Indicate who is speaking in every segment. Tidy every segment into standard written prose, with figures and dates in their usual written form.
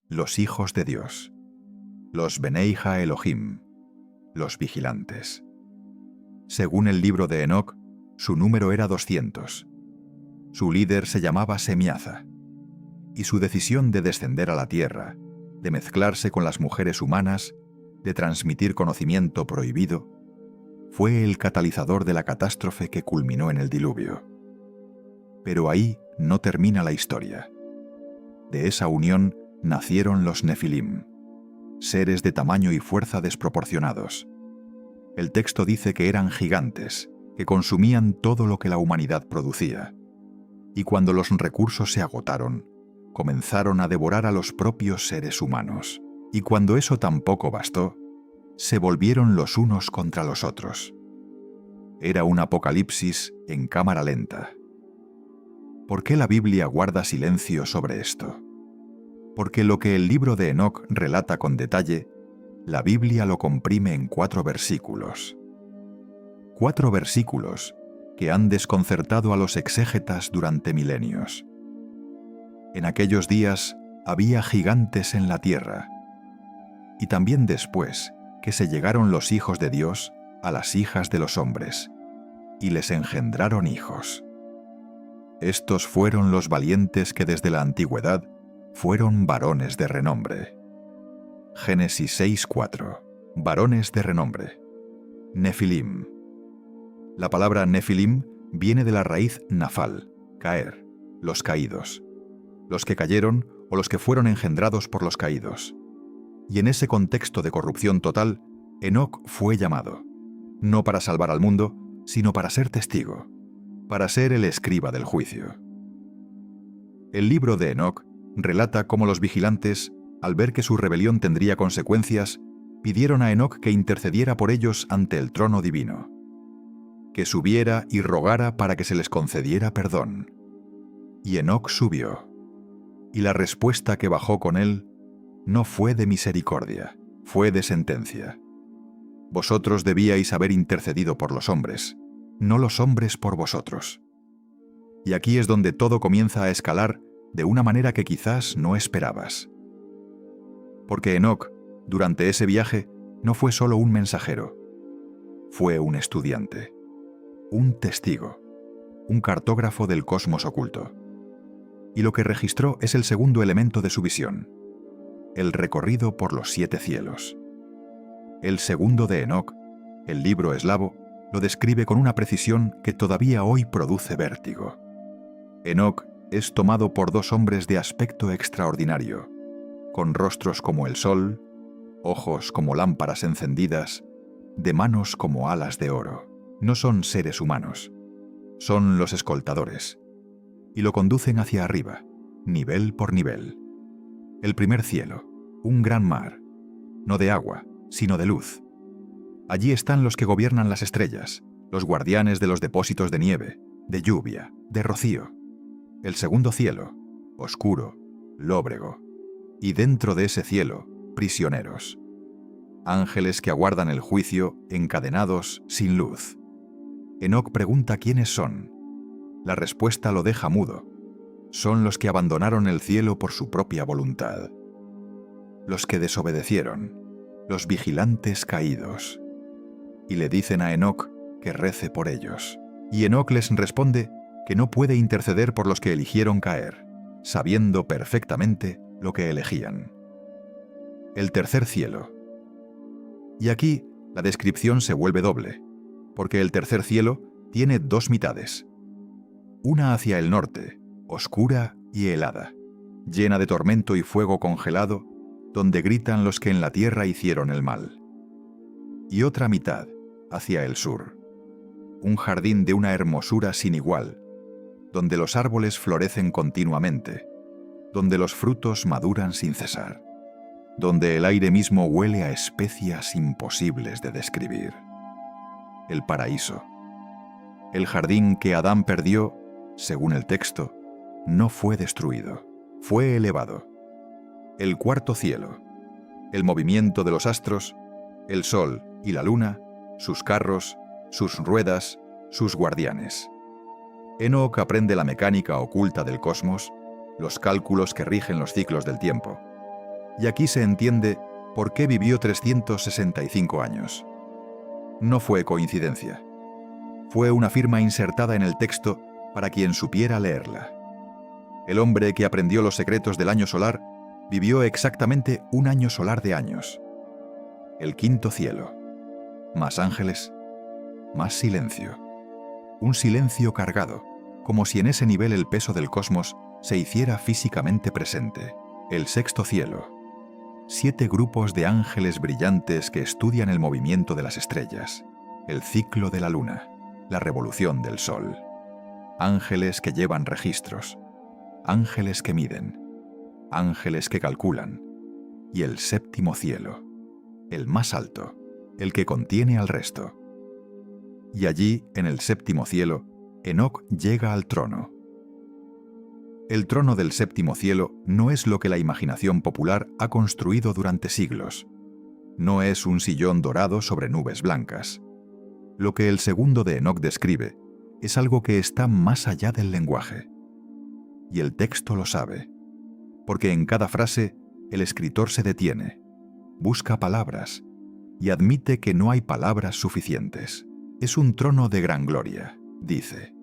Speaker 1: los hijos de Dios, los Benei Ha-Elohim, los vigilantes. Según el libro de Enoc, su número era 200. Su líder se llamaba Semiaza, y su decisión de descender a la tierra, de mezclarse con las mujeres humanas, de transmitir conocimiento prohibido, fue el catalizador de la catástrofe que culminó en el diluvio. Pero ahí no termina la historia. De esa unión nacieron los Nefilim, seres de tamaño y fuerza desproporcionados. El texto dice que eran gigantes, que consumían todo lo que la humanidad producía. Y cuando los recursos se agotaron, comenzaron a devorar a los propios seres humanos. Y cuando eso tampoco bastó, se volvieron los unos contra los otros. Era un apocalipsis en cámara lenta. ¿Por qué la Biblia guarda silencio sobre esto? Porque lo que el libro de Enoc relata con detalle, la Biblia lo comprime en 4 versículos. 4 versículos que han desconcertado a los exégetas durante milenios. En aquellos días había gigantes en la tierra, y también después que se llegaron los hijos de Dios a las hijas de los hombres, y les engendraron hijos. Estos fueron los valientes que desde la antigüedad fueron varones de renombre. Génesis 6:4. Varones de renombre. Nefilim. La palabra Nefilim viene de la raíz nafal, caer, los caídos, los que cayeron o los que fueron engendrados por los caídos. Y en ese contexto de corrupción total, Enoc fue llamado, no para salvar al mundo, sino para ser testigo, para ser el escriba del juicio. El libro de Enoc relata cómo los vigilantes, al ver que su rebelión tendría consecuencias, pidieron a Enoc que intercediera por ellos ante el trono divino, que subiera y rogara para que se les concediera perdón. Y Enoc subió, y la respuesta que bajó con él no fue de misericordia, fue de sentencia. Vosotros debíais haber intercedido por los hombres, no los hombres por vosotros. Y aquí es donde todo comienza a escalar de una manera que quizás no esperabas. Porque Enoc, durante ese viaje, no fue solo un mensajero, fue un estudiante, un testigo, un cartógrafo del cosmos oculto. Y lo que registró es el segundo elemento de su visión, el recorrido por los 7 cielos. El segundo de Enoc, el libro eslavo, lo describe con una precisión que todavía hoy produce vértigo. Enoc es tomado por 2 hombres de aspecto extraordinario, con rostros como el sol, ojos como lámparas encendidas, de manos como alas de oro. No son seres humanos, son los escoltadores, y lo conducen hacia arriba, nivel por nivel. El primer cielo, un gran mar, no de agua, sino de luz. Allí están los que gobiernan las estrellas, los guardianes de los depósitos de nieve, de lluvia, de rocío. El segundo cielo, oscuro, lóbrego, y dentro de ese cielo, prisioneros. Ángeles que aguardan el juicio, encadenados, sin luz. Enoc pregunta quiénes son. La respuesta lo deja mudo. Son los que abandonaron el cielo por su propia voluntad. Los que desobedecieron, los vigilantes caídos. Y le dicen a Enoc que rece por ellos. Y Enoc les responde que no puede interceder por los que eligieron caer, sabiendo perfectamente lo que elegían. El tercer cielo. Y aquí la descripción se vuelve doble, porque el tercer cielo tiene 2 mitades. Una hacia el norte, oscura y helada, llena de tormento y fuego congelado, donde gritan los que en la tierra hicieron el mal. Y otra mitad, hacia el sur, un jardín de una hermosura sin igual, donde los árboles florecen continuamente, donde los frutos maduran sin cesar, donde el aire mismo huele a especias imposibles de describir. El paraíso. El jardín que Adán perdió, según el texto, no fue destruido, fue elevado. El cuarto cielo, el movimiento de los astros, el sol y la luna, sus carros, sus ruedas, sus guardianes. Enoc aprende la mecánica oculta del cosmos, los cálculos que rigen los ciclos del tiempo. Y aquí se entiende por qué vivió 365 años. No fue coincidencia. Fue una firma insertada en el texto para quien supiera leerla. El hombre que aprendió los secretos del año solar vivió exactamente un año solar de años. El quinto cielo. Más ángeles, más silencio. Un silencio cargado, como si en ese nivel el peso del cosmos se hiciera físicamente presente. El sexto cielo. 7 grupos de ángeles brillantes que estudian el movimiento de las estrellas, el ciclo de la luna, la revolución del sol. Ángeles que llevan registros, ángeles que miden, ángeles que calculan. Y el séptimo cielo, el más alto, el que contiene al resto. Y allí, en el séptimo cielo, Enoc llega al trono. El trono del séptimo cielo no es lo que la imaginación popular ha construido durante siglos. No es un sillón dorado sobre nubes blancas. Lo que el segundo de Enoc describe es algo que está más allá del lenguaje. Y el texto lo sabe, porque en cada frase el escritor se detiene, busca palabras y admite que no hay palabras suficientes. Es un trono de gran gloria, dice.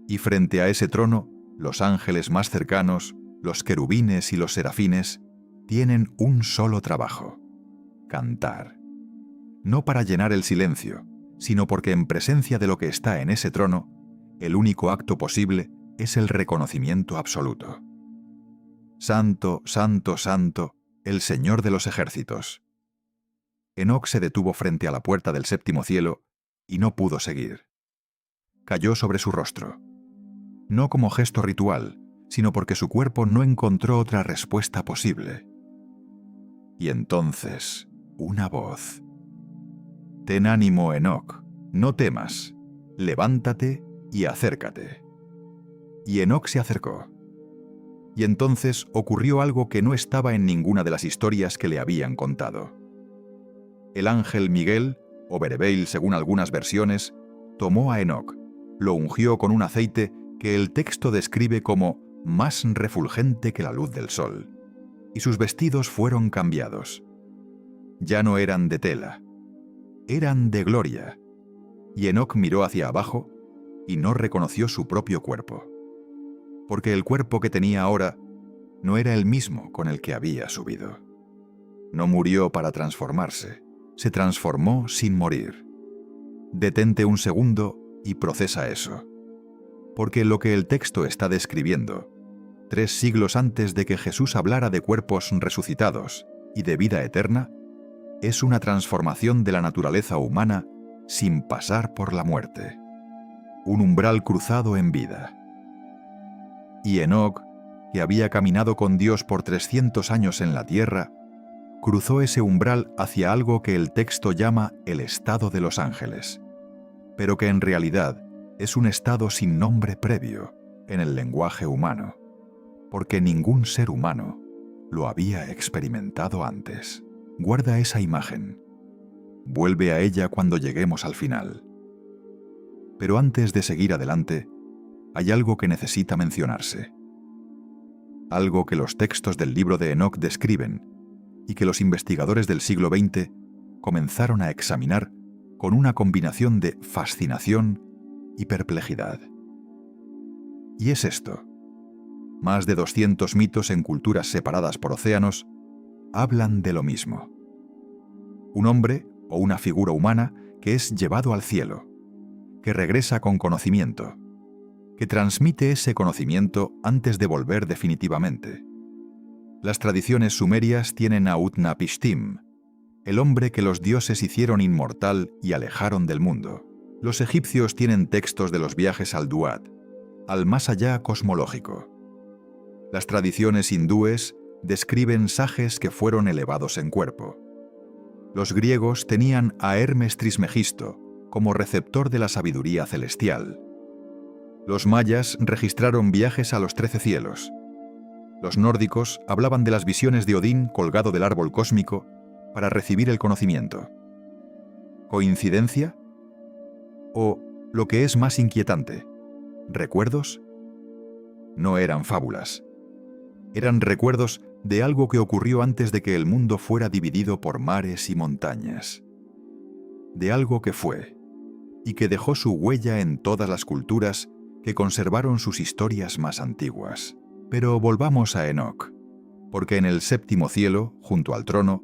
Speaker 1: Y frente a ese trono, los ángeles más cercanos, los querubines y los serafines, tienen un solo trabajo: cantar. No para llenar el silencio, sino porque en presencia de lo que está en ese trono, el único acto posible es el reconocimiento absoluto. Santo, santo, santo, el Señor de los ejércitos. Enoc se detuvo frente a la puerta del séptimo cielo y no pudo seguir. Cayó sobre su rostro. No como gesto ritual, sino porque su cuerpo no encontró otra respuesta posible. Y entonces, una voz. Ten ánimo, Enoc, no temas, levántate y acércate. Y Enoc se acercó. Y entonces ocurrió algo que no estaba en ninguna de las historias que le habían contado. El ángel Miguel, o Berebeil según algunas versiones, tomó a Enoc, lo ungió con un aceite que el texto describe como más refulgente que la luz del sol, y sus vestidos fueron cambiados. Ya no eran de tela, eran de gloria, y Enoc miró hacia abajo y no reconoció su propio cuerpo, porque el cuerpo que tenía ahora no era el mismo con el que había subido. No murió para transformarse, se transformó sin morir. Detente un segundo y procesa eso, porque lo que el texto está describiendo, 3 siglos antes de que Jesús hablara de cuerpos resucitados y de vida eterna, es una transformación de la naturaleza humana sin pasar por la muerte. Un umbral cruzado en vida. Y Enoc, que había caminado con Dios por 300 años en la tierra, cruzó ese umbral hacia algo que el texto llama el estado de los ángeles, pero que en realidad es un estado sin nombre previo en el lenguaje humano, porque ningún ser humano lo había experimentado antes. Guarda esa imagen. Vuelve a ella cuando lleguemos al final. Pero antes de seguir adelante, hay algo que necesita mencionarse. Algo que los textos del libro de Enoc describen y que los investigadores del siglo XX comenzaron a examinar con una combinación de fascinación y perplejidad. Y es esto. Más de 200 mitos en culturas separadas por océanos hablan de lo mismo. Un hombre o una figura humana que es llevado al cielo, que regresa con conocimiento, que transmite ese conocimiento antes de volver definitivamente. Las tradiciones sumerias tienen a Utnapishtim, el hombre que los dioses hicieron inmortal y alejaron del mundo. Los egipcios tienen textos de los viajes al Duat, al más allá cosmológico. Las tradiciones hindúes describen sages que fueron elevados en cuerpo. Los griegos tenían a Hermes Trismegisto como receptor de la sabiduría celestial. Los mayas registraron viajes a los 13 cielos. Los nórdicos hablaban de las visiones de Odín colgado del árbol cósmico para recibir el conocimiento. ¿Coincidencia? O, lo que es más inquietante, ¿recuerdos? No eran fábulas. Eran recuerdos de algo que ocurrió antes de que el mundo fuera dividido por mares y montañas, de algo que fue y que dejó su huella en todas las culturas que conservaron sus historias más antiguas. Pero volvamos a Enoc, porque en el séptimo cielo, junto al trono,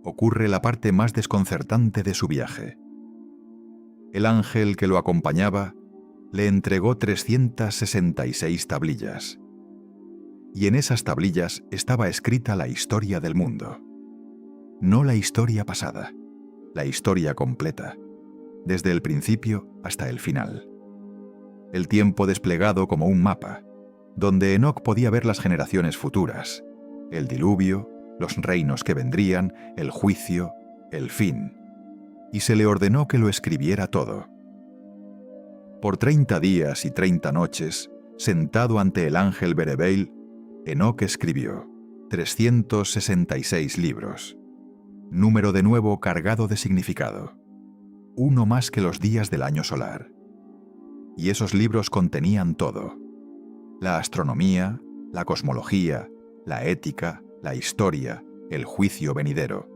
Speaker 1: ocurre la parte más desconcertante de su viaje. El ángel que lo acompañaba le entregó 366 tablillas, y en esas tablillas estaba escrita la historia del mundo. No la historia pasada, la historia completa, desde el principio hasta el final. El tiempo desplegado como un mapa, donde Enoc podía ver las generaciones futuras, el diluvio, los reinos que vendrían, el juicio, el fin, y se le ordenó que lo escribiera todo. Por 30 días y 30 noches, sentado ante el ángel Berebeil, Enoc escribió 366 libros, número de nuevo cargado de significado, uno más que los días del año solar. Y esos libros contenían todo: la astronomía, la cosmología, la ética, la historia, el juicio venidero.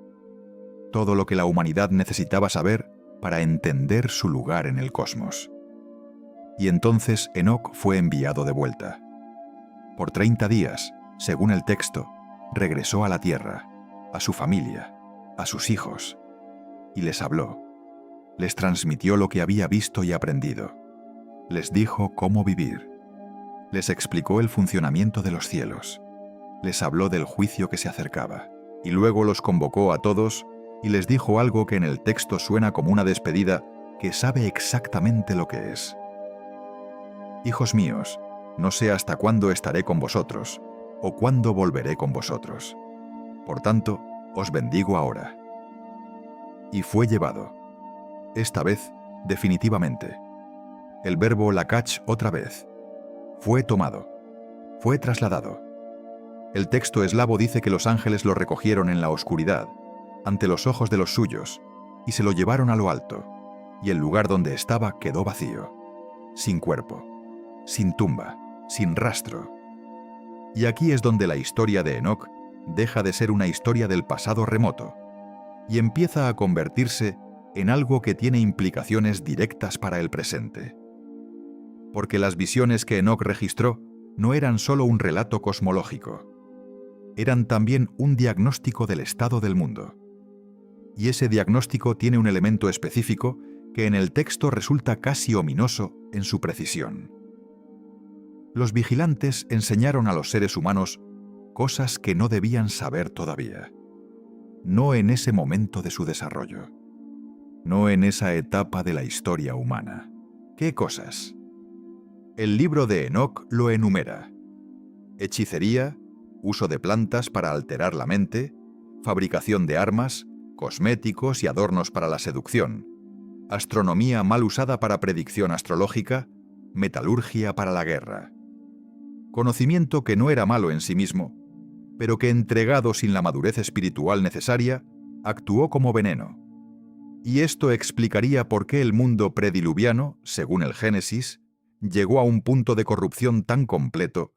Speaker 1: Todo lo que la humanidad necesitaba saber para entender su lugar en el cosmos. Y entonces Enoc fue enviado de vuelta. Por 30 días, según el texto, regresó a la tierra, a su familia, a sus hijos, y les habló. Les transmitió lo que había visto y aprendido. Les dijo cómo vivir. Les explicó el funcionamiento de los cielos. Les habló del juicio que se acercaba. Y luego los convocó a todos y les dijo algo que en el texto suena como una despedida que sabe exactamente lo que es. Hijos míos, no sé hasta cuándo estaré con vosotros, o cuándo volveré con vosotros. Por tanto, os bendigo ahora. Y fue llevado. Esta vez, definitivamente. El verbo lakach otra vez. Fue tomado. Fue trasladado. El texto eslavo dice que los ángeles lo recogieron en la oscuridad, ante los ojos de los suyos, y se lo llevaron a lo alto, y el lugar donde estaba quedó vacío, sin cuerpo, sin tumba, sin rastro. Y aquí es donde la historia de Enoc deja de ser una historia del pasado remoto, y empieza a convertirse en algo que tiene implicaciones directas para el presente. Porque las visiones que Enoc registró no eran solo un relato cosmológico, eran también un diagnóstico del estado del mundo. Y ese diagnóstico tiene un elemento específico que en el texto resulta casi ominoso en su precisión. Los vigilantes enseñaron a los seres humanos cosas que no debían saber todavía. No en ese momento de su desarrollo. No en esa etapa de la historia humana. ¿Qué cosas? El libro de Enoc lo enumera: hechicería, uso de plantas para alterar la mente, fabricación de armas, cosméticos y adornos para la seducción, astronomía mal usada para predicción astrológica, metalurgia para la guerra. Conocimiento que no era malo en sí mismo, pero que entregado sin la madurez espiritual necesaria, actuó como veneno. Y esto explicaría por qué el mundo prediluviano, según el Génesis, llegó a un punto de corrupción tan completo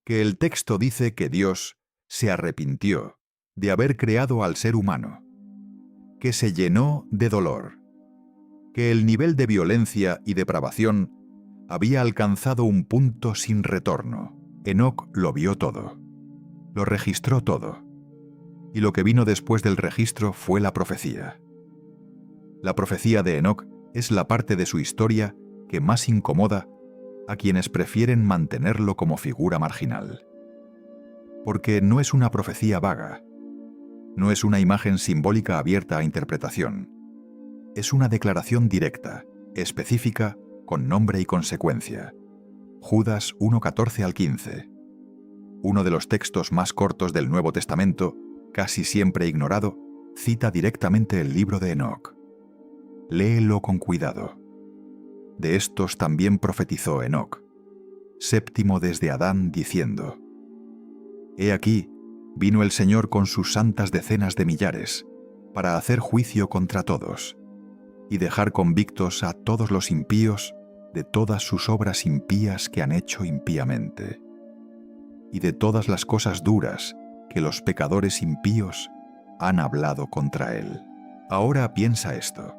Speaker 1: que el texto dice que Dios se arrepintió de haber creado al ser humano, que se llenó de dolor, que el nivel de violencia y depravación había alcanzado un punto sin retorno. Enoc lo vio todo, lo registró todo, y lo que vino después del registro fue la profecía. La profecía de Enoc es la parte de su historia que más incomoda a quienes prefieren mantenerlo como figura marginal. Porque no es una profecía vaga, no es una imagen simbólica abierta a interpretación, es una declaración directa, específica, con nombre y consecuencia. Judas 1:14 al 15. Uno de los textos más cortos del Nuevo Testamento, casi siempre ignorado, cita directamente el libro de Enoc. Léelo con cuidado. De estos también profetizó Enoc, séptimo desde Adán, diciendo: He aquí, vino el Señor con sus santas decenas de millares, para hacer juicio contra todos, y dejar convictos a todos los impíos de todas sus obras impías que han hecho impíamente, y de todas las cosas duras que los pecadores impíos han hablado contra él. Ahora piensa esto.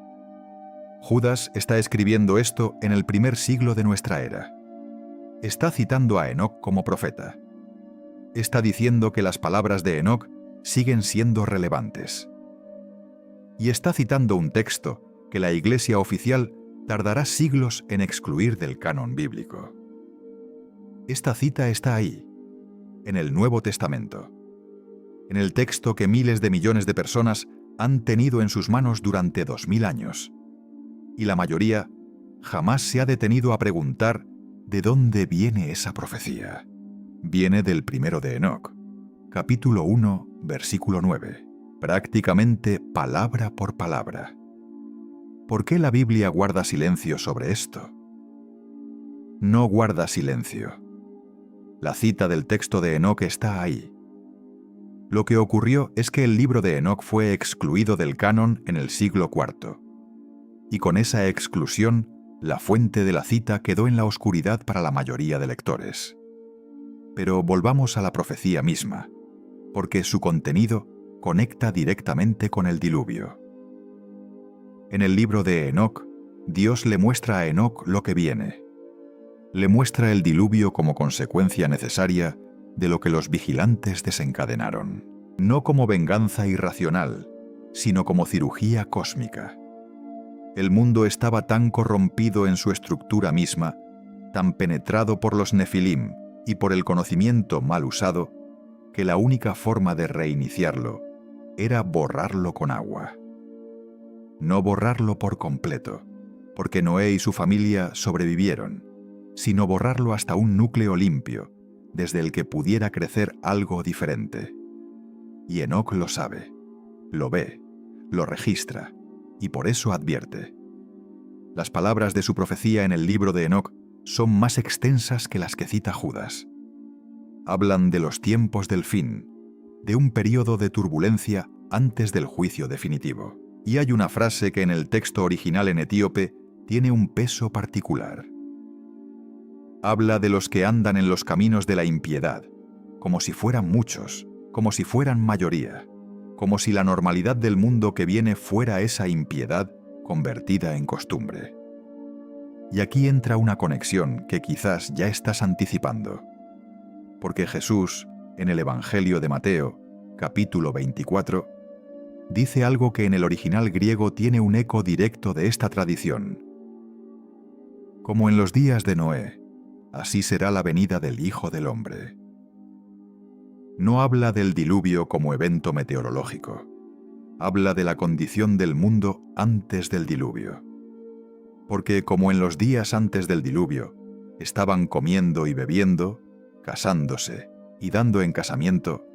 Speaker 1: Judas está escribiendo esto en el primer siglo de nuestra era. Está citando a Enoc como profeta. Está diciendo que las palabras de Enoc siguen siendo relevantes. Y está citando un texto que la Iglesia oficial tardará siglos en excluir del canon bíblico. Esta cita está ahí, en el Nuevo Testamento, en el texto que miles de millones de personas han tenido en sus manos durante 2000 años. Y la mayoría jamás se ha detenido a preguntar de dónde viene esa profecía. Viene del primero de Enoc, capítulo 1, versículo 9, prácticamente palabra por palabra. ¿Por qué la Biblia guarda silencio sobre esto? No guarda silencio. La cita del texto de Enoc está ahí. Lo que ocurrió es que el libro de Enoc fue excluido del canon en el siglo IV. Y con esa exclusión, la fuente de la cita quedó en la oscuridad para la mayoría de lectores. Pero volvamos a la profecía misma, porque su contenido conecta directamente con el diluvio. En el libro de Enoc, Dios le muestra a Enoc lo que viene. Le muestra el diluvio como consecuencia necesaria de lo que los vigilantes desencadenaron, no como venganza irracional, sino como cirugía cósmica. El mundo estaba tan corrompido en su estructura misma, tan penetrado por los nefilim y por el conocimiento mal usado, que la única forma de reiniciarlo era borrarlo con agua. No borrarlo por completo, porque Noé y su familia sobrevivieron, sino borrarlo hasta un núcleo limpio, desde el que pudiera crecer algo diferente. Y Enoc lo sabe, lo ve, lo registra, y por eso advierte. Las palabras de su profecía en el libro de Enoc son más extensas que las que cita Judas. Hablan de los tiempos del fin, de un período de turbulencia antes del juicio definitivo. Y hay una frase que en el texto original en etíope tiene un peso particular. Habla de los que andan en los caminos de la impiedad, como si fueran muchos, como si fueran mayoría, como si la normalidad del mundo que viene fuera esa impiedad convertida en costumbre. Y aquí entra una conexión que quizás ya estás anticipando, porque Jesús, en el Evangelio de Mateo, capítulo 24, dice algo que en el original griego tiene un eco directo de esta tradición. Como en los días de Noé, así será la venida del Hijo del Hombre. No habla del diluvio como evento meteorológico. Habla de la condición del mundo antes del diluvio. Porque como en los días antes del diluvio, estaban comiendo y bebiendo, casándose y dando en casamiento,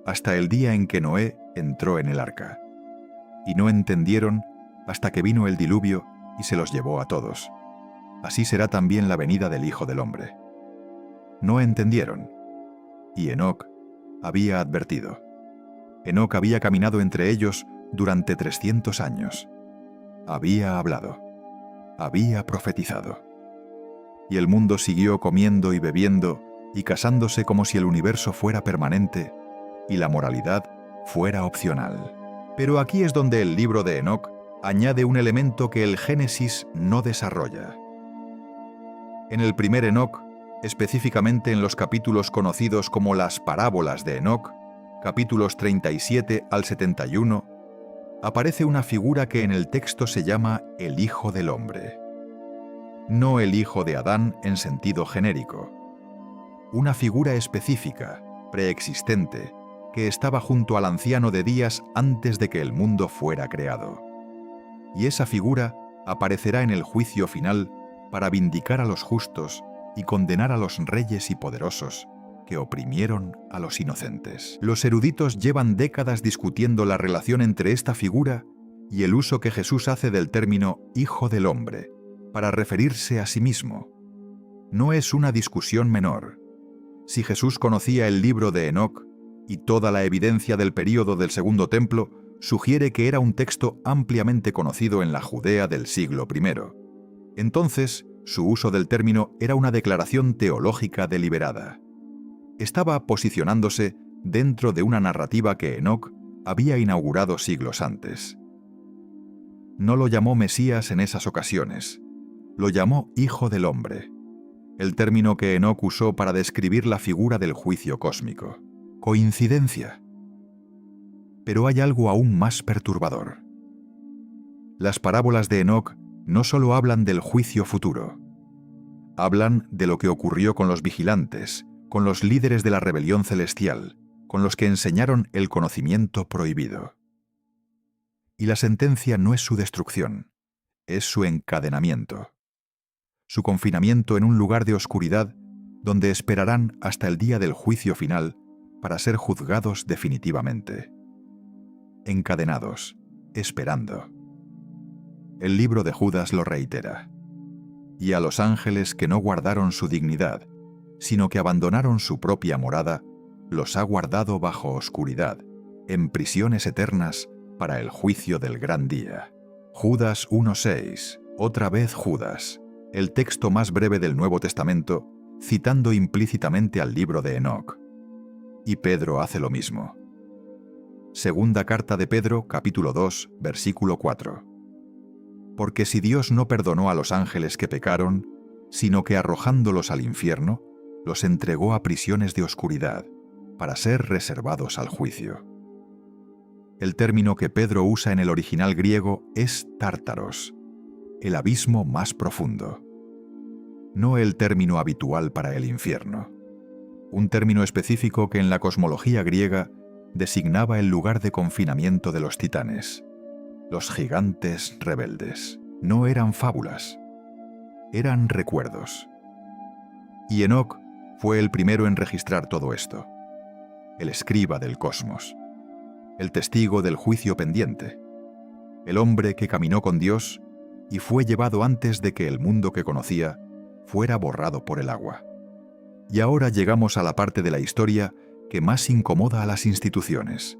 Speaker 1: hasta el día en que Noé entró en el arca. Y no entendieron hasta que vino el diluvio y se los llevó a todos. Así será también la venida del Hijo del Hombre. No entendieron. Y Enoc había advertido. Enoc había caminado entre ellos durante 300 años. Había hablado. Había profetizado. Y el mundo siguió comiendo y bebiendo y casándose como si el universo fuera permanente y la moralidad fuera opcional. Pero aquí es donde el libro de Enoc añade un elemento que el Génesis no desarrolla. En el primer Enoc, específicamente en los capítulos conocidos como las parábolas de Enoc, capítulos 37 al 71, aparece una figura que en el texto se llama el Hijo del Hombre. No el hijo de Adán en sentido genérico. Una figura específica, preexistente, que estaba junto al anciano de días antes de que el mundo fuera creado. Y esa figura aparecerá en el juicio final para vindicar a los justos y condenar a los reyes y poderosos que oprimieron a los inocentes. Los eruditos llevan décadas discutiendo la relación entre esta figura y el uso que Jesús hace del término Hijo del Hombre para referirse a sí mismo. No es una discusión menor. Si Jesús conocía el libro de Enoc y toda la evidencia del período del Segundo Templo, sugiere que era un texto ampliamente conocido en la Judea del siglo I. Entonces, su uso del término era una declaración teológica deliberada. Estaba posicionándose dentro de una narrativa que Enoc había inaugurado siglos antes. No lo llamó Mesías en esas ocasiones, lo llamó Hijo del Hombre, el término que Enoc usó para describir la figura del juicio cósmico. ¿Coincidencia? Pero hay algo aún más perturbador. Las parábolas de Enoc no solo hablan del juicio futuro, hablan de lo que ocurrió con los vigilantes, con los líderes de la rebelión celestial, con los que enseñaron el conocimiento prohibido. Y la sentencia no es su destrucción, es su encadenamiento, su confinamiento en un lugar de oscuridad donde esperarán hasta el día del juicio final para ser juzgados definitivamente. Encadenados, esperando. El libro de Judas lo reitera. Y a los ángeles que no guardaron su dignidad, sino que abandonaron su propia morada, los ha guardado bajo oscuridad, en prisiones eternas para el juicio del gran día. Judas 1:6, otra vez Judas, el texto más breve del Nuevo Testamento, citando implícitamente al libro de Enoc. Y Pedro hace lo mismo. Segunda carta de Pedro, capítulo 2, versículo 4. Porque si Dios no perdonó a los ángeles que pecaron, sino que arrojándolos al infierno, los entregó a prisiones de oscuridad, para ser reservados al juicio. El término que Pedro usa en el original griego es tártaros, el abismo más profundo. No el término habitual para el infierno. Un término específico que en la cosmología griega designaba el lugar de confinamiento de los titanes. Los gigantes rebeldes. No eran fábulas, eran recuerdos. Y Enoc fue el primero en registrar todo esto, el escriba del cosmos, el testigo del juicio pendiente, el hombre que caminó con Dios y fue llevado antes de que el mundo que conocía fuera borrado por el agua. Y ahora llegamos a la parte de la historia que más incomoda a las instituciones,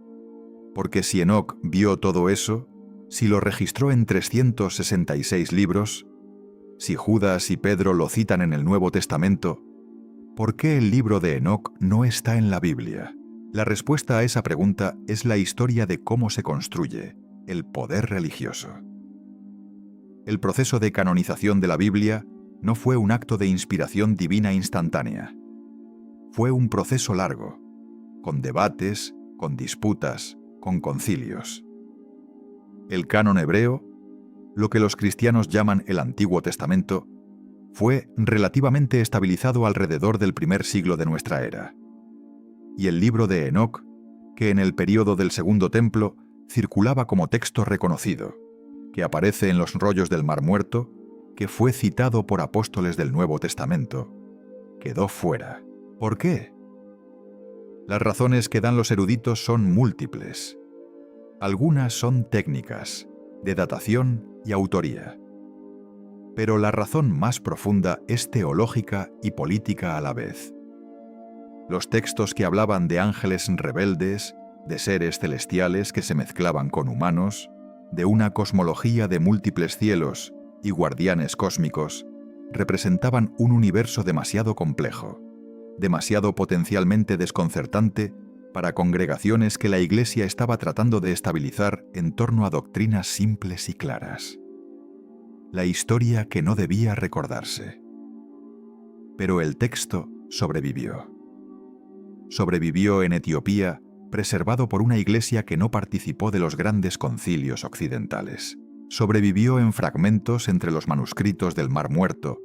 Speaker 1: porque si Enoc vio todo eso, si lo registró en 366 libros, si Judas y Pedro lo citan en el Nuevo Testamento, ¿por qué el libro de Enoc no está en la Biblia? La respuesta a esa pregunta es la historia de cómo se construye el poder religioso. El proceso de canonización de la Biblia no fue un acto de inspiración divina instantánea. Fue un proceso largo, con debates, con disputas, con concilios. El canon hebreo, lo que los cristianos llaman el Antiguo Testamento, fue relativamente estabilizado alrededor del primer siglo de nuestra era. Y el libro de Enoc, que en el período del Segundo Templo circulaba como texto reconocido, que aparece en los rollos del Mar Muerto, que fue citado por apóstoles del Nuevo Testamento, quedó fuera. ¿Por qué? Las razones que dan los eruditos son múltiples. Algunas son técnicas, de datación y autoría. Pero la razón más profunda es teológica y política a la vez. Los textos que hablaban de ángeles rebeldes, de seres celestiales que se mezclaban con humanos, de una cosmología de múltiples cielos y guardianes cósmicos, representaban un universo demasiado complejo, demasiado potencialmente desconcertante para congregaciones que la Iglesia estaba tratando de estabilizar en torno a doctrinas simples y claras. La historia que no debía recordarse. Pero el texto sobrevivió. Sobrevivió en Etiopía, preservado por una Iglesia que no participó de los grandes concilios occidentales. Sobrevivió en fragmentos entre los manuscritos del Mar Muerto,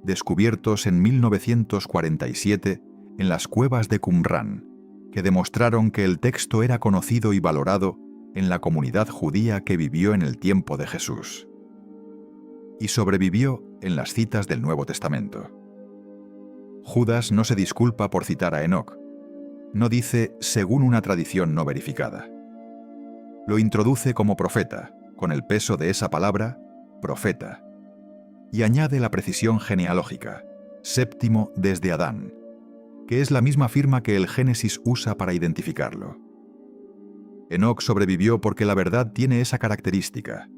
Speaker 1: descubiertos en 1947 en las cuevas de Qumrán, que demostraron que el texto era conocido y valorado en la comunidad judía que vivió en el tiempo de Jesús. Y sobrevivió en las citas del Nuevo Testamento. Judas no se disculpa por citar a Enoc. No dice según una tradición no verificada. Lo introduce como profeta, con el peso de esa palabra, profeta, y añade la precisión genealógica, séptimo desde Adán, que es la misma firma que el Génesis usa para identificarlo. Enoc sobrevivió porque la verdad tiene esa característica.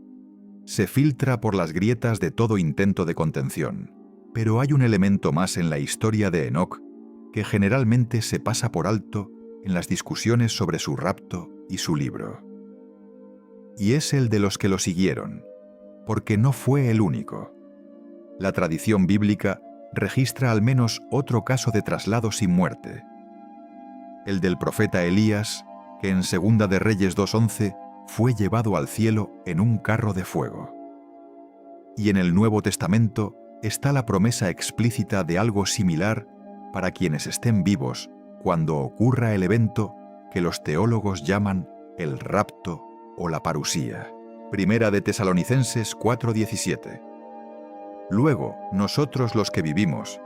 Speaker 1: Se filtra por las grietas de todo intento de contención, pero hay un elemento más en la historia de Enoc que generalmente se pasa por alto en las discusiones sobre su rapto y su libro. Y es el de los que lo siguieron, porque no fue el único. La tradición bíblica registra al menos otro caso de traslado sin muerte, el del profeta Elías, que en Segunda de Reyes 2:11 fue llevado al cielo en un carro de fuego. Y en el Nuevo Testamento está la promesa explícita de algo similar para quienes estén vivos cuando ocurra el evento que los teólogos llaman el rapto o la parusía. Primera de Tesalonicenses 4:17. Luego, nosotros los que vivimos,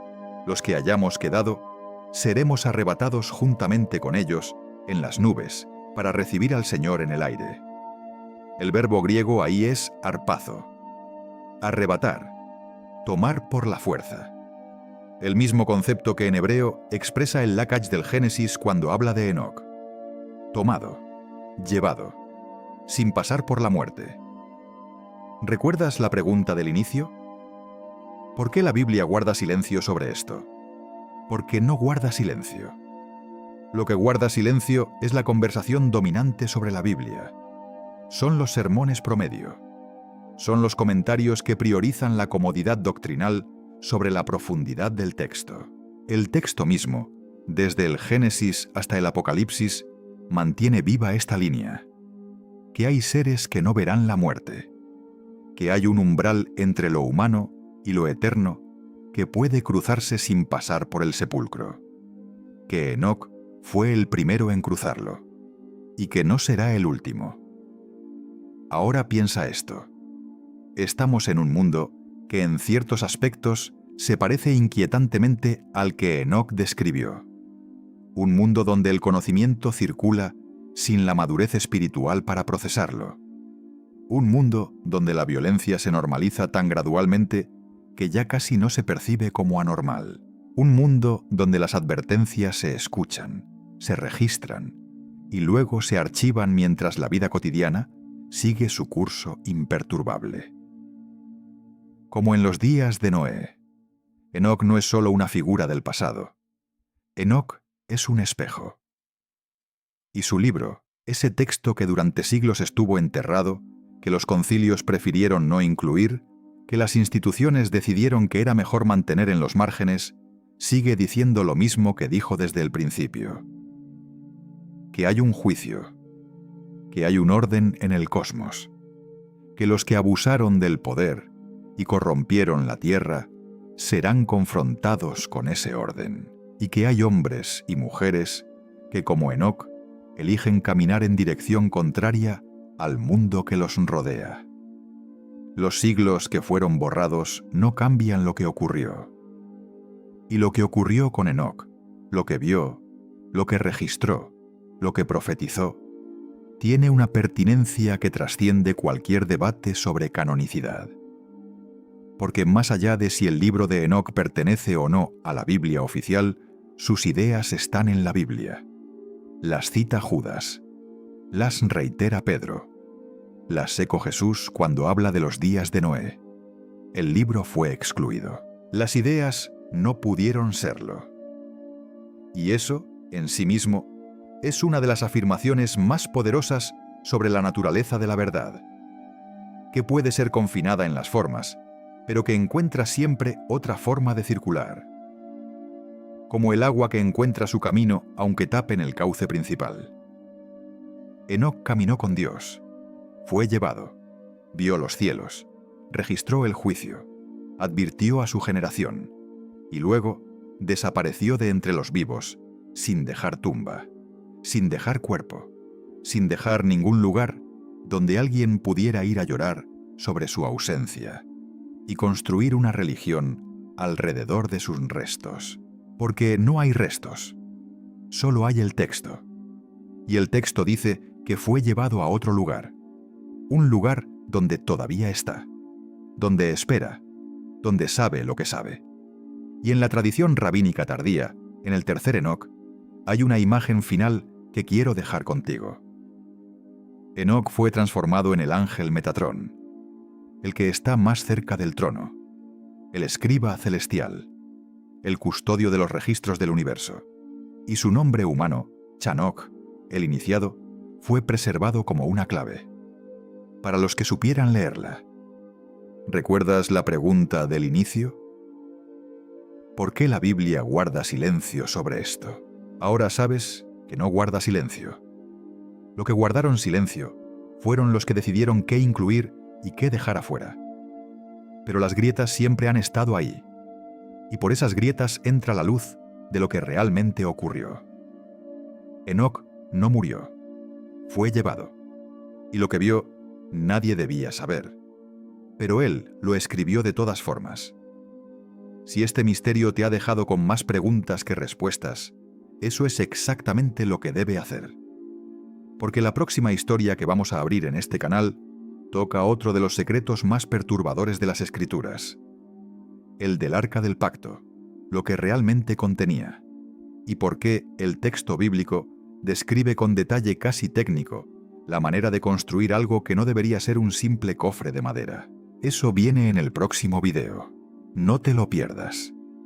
Speaker 1: los que hayamos quedado, seremos arrebatados juntamente con ellos en las nubes para recibir al Señor en el aire. El verbo griego ahí es arpazo. Arrebatar, tomar por la fuerza. El mismo concepto que en hebreo expresa el Lakach del Génesis cuando habla de Enoc. Tomado, llevado, sin pasar por la muerte. ¿Recuerdas la pregunta del inicio? ¿Por qué la Biblia guarda silencio sobre esto? Porque no guarda silencio. Lo que guarda silencio es la conversación dominante sobre la Biblia. Son los sermones promedio. Son los comentarios que priorizan la comodidad doctrinal sobre la profundidad del texto. El texto mismo, desde el Génesis hasta el Apocalipsis, mantiene viva esta línea: que hay seres que no verán la muerte, que hay un umbral entre lo humano y lo eterno que puede cruzarse sin pasar por el sepulcro, que Enoc fue el primero en cruzarlo, y que no será el último. Ahora piensa esto. Estamos en un mundo que en ciertos aspectos se parece inquietantemente al que Enoc describió. Un mundo donde el conocimiento circula sin la madurez espiritual para procesarlo. Un mundo donde la violencia se normaliza tan gradualmente que ya casi no se percibe como anormal. Un mundo donde las advertencias se escuchan, se registran y luego se archivan mientras la vida cotidiana sigue su curso imperturbable. Como en los días de Noé, Enoc no es solo una figura del pasado. Enoc es un espejo. Y su libro, ese texto que durante siglos estuvo enterrado, que los concilios prefirieron no incluir, que las instituciones decidieron que era mejor mantener en los márgenes, sigue diciendo lo mismo que dijo desde el principio: que hay un juicio, que hay un orden en el cosmos, que los que abusaron del poder y corrompieron la tierra serán confrontados con ese orden, y que hay hombres y mujeres que, como Enoc, eligen caminar en dirección contraria al mundo que los rodea. Los siglos que fueron borrados no cambian lo que ocurrió. Y lo que ocurrió con Enoc, lo que vio, lo que registró, lo que profetizó, tiene una pertinencia que trasciende cualquier debate sobre canonicidad. Porque más allá de si el libro de Enoc pertenece o no a la Biblia oficial, sus ideas están en la Biblia. Las cita Judas, las reitera Pedro, las eco Jesús cuando habla de los días de Noé. El libro fue excluido. Las ideas no pudieron serlo. Y eso, en sí mismo, es una de las afirmaciones más poderosas sobre la naturaleza de la verdad, que puede ser confinada en las formas, pero que encuentra siempre otra forma de circular. Como el agua que encuentra su camino aunque tapen el cauce principal. Enoc caminó con Dios, fue llevado, vio los cielos, registró el juicio, advirtió a su generación, y luego desapareció de entre los vivos, sin dejar tumba, sin dejar cuerpo, sin dejar ningún lugar donde alguien pudiera ir a llorar sobre su ausencia y construir una religión alrededor de sus restos. Porque no hay restos, solo hay el texto. Y el texto dice que fue llevado a otro lugar, un lugar donde todavía está, donde espera, donde sabe lo que sabe. Y en la tradición rabínica tardía, en el tercer Enoc, hay una imagen final que quiero dejar contigo. Enoc fue transformado en el ángel Metatrón, el que está más cerca del trono, el escriba celestial, el custodio de los registros del universo, y su nombre humano, Chanok, el iniciado, fue preservado como una clave, para los que supieran leerla. ¿Recuerdas la pregunta del inicio? ¿Por qué la Biblia guarda silencio sobre esto? Ahora sabes que no guarda silencio. Lo que guardaron silencio fueron los que decidieron qué incluir y qué dejar afuera. Pero las grietas siempre han estado ahí, y por esas grietas entra la luz de lo que realmente ocurrió. Enoc no murió, fue llevado, y lo que vio nadie debía saber, pero él lo escribió de todas formas. Si este misterio te ha dejado con más preguntas que respuestas, eso es exactamente lo que debe hacer. Porque la próxima historia que vamos a abrir en este canal toca otro de los secretos más perturbadores de las Escrituras, el del Arca del Pacto, lo que realmente contenía, y por qué el texto bíblico describe con detalle casi técnico la manera de construir algo que no debería ser un simple cofre de madera. Eso viene en el próximo video. No te lo pierdas.